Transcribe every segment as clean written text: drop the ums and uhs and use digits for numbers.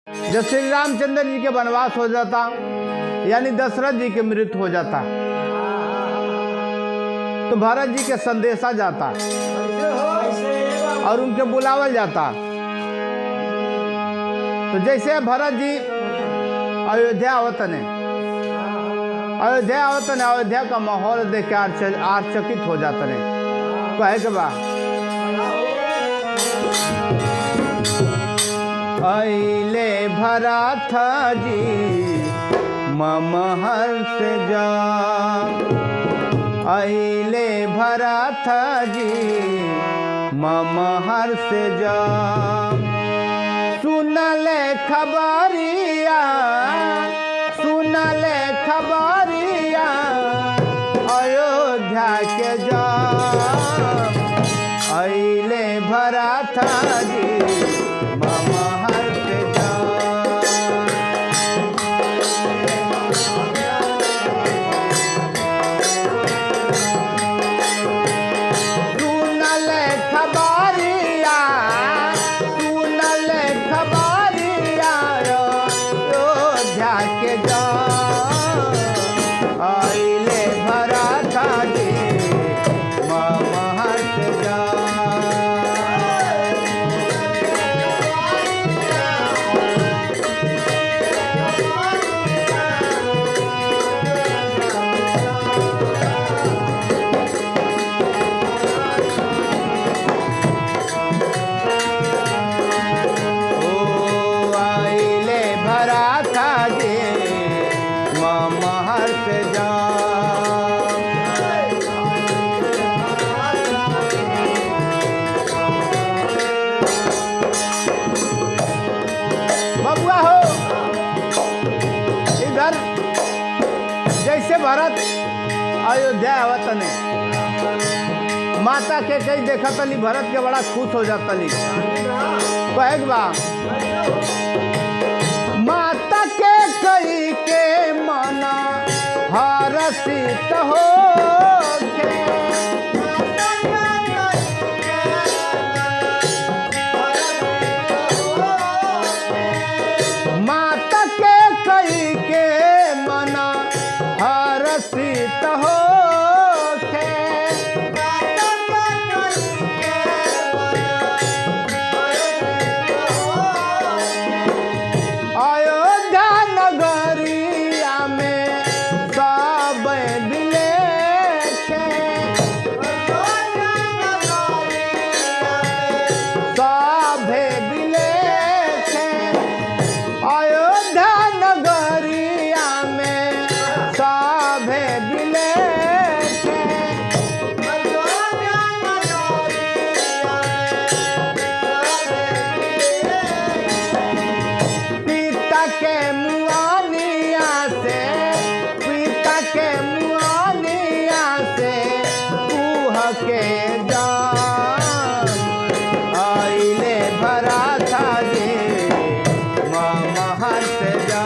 जब श्री रामचंद्र जी के वनवास हो जाता, यानी दशरथ जी की मृत्यु हो जाता, तो भरत जी के संदेशा जाता और उनके बुलावल जाता। तो जैसे भरत जी अयोध्या आवतने, अयोध्या का माहौल देख के आश्चर्यचकित हो जाते ने। कहे के बा अइले भरत जी ममहर से जा, अइले भरत जी ममहर से जा, सुनले खबरिया, सुनले खबरिया अयोध्या के जा, अइले भरत जी ममहर से जा। सुनले खबरिया, सुनले खबरिया अयोध्या के जा, अइले भरत जी ममहर से जा। बबुआ हो, इधर जैसे भरत अयोध्या आवत ने, माता के कई देखतली भरत के बड़ा खुश हो जातली। कहे बा माता के कई के मना हरसित हो, माता के कई के मना हरसित हो, अयोध्या नगरिया में सब बिलेखे, सभे बिलेखे, अयोध्या नगरिया में सभे बिलेखे, पिता के मुआनिया से, पिता के मुआनिया से पूह के जान, अइले भरत जी ममहर से जा।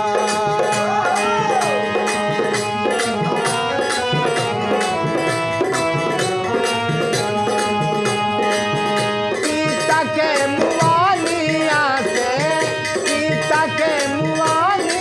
पिता के मुआनिया से, पिता के मुआनिया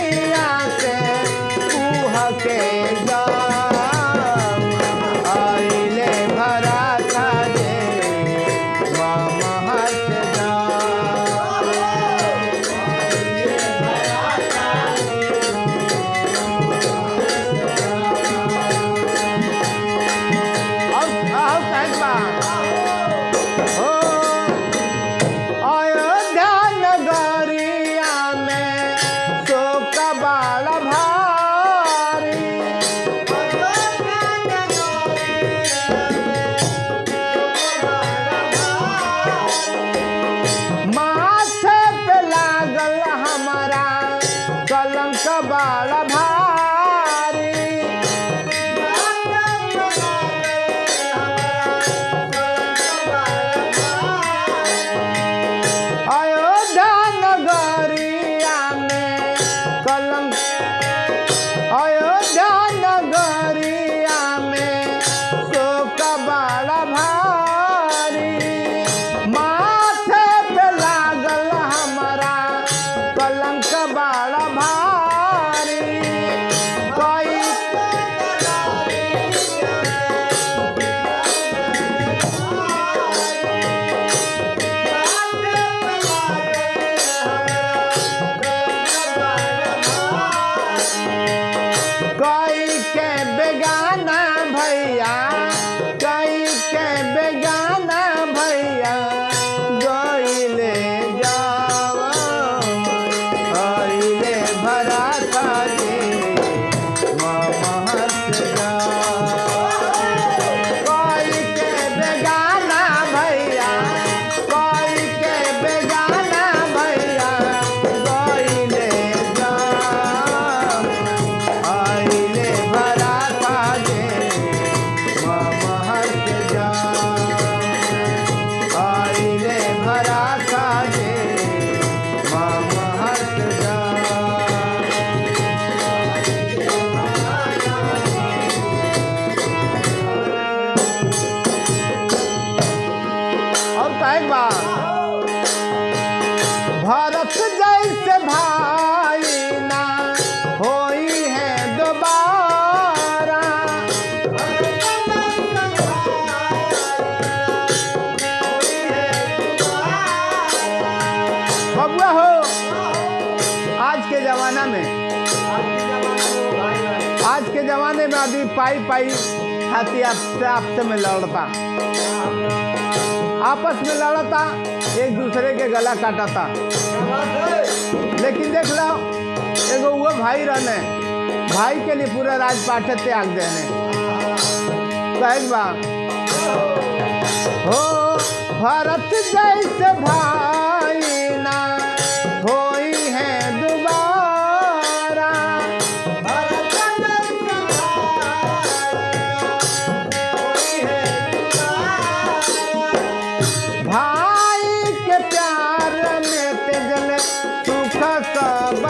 जैसे भाई ना होई है दोबारा। बबुआ हो, आज के जमाना में आदमी पाई खाती आपसे में लड़ता, आपस में लड़ता, एक दूसरे के गला काटता। लेकिन देख लो, एगो वो भाई रहने, भाई के लिए पूरा राजपाट त्याग देने। कहे बा हो भारत जैसे भाई ना होई है दोबारा। भाई के प्यार में तेजल सुख सब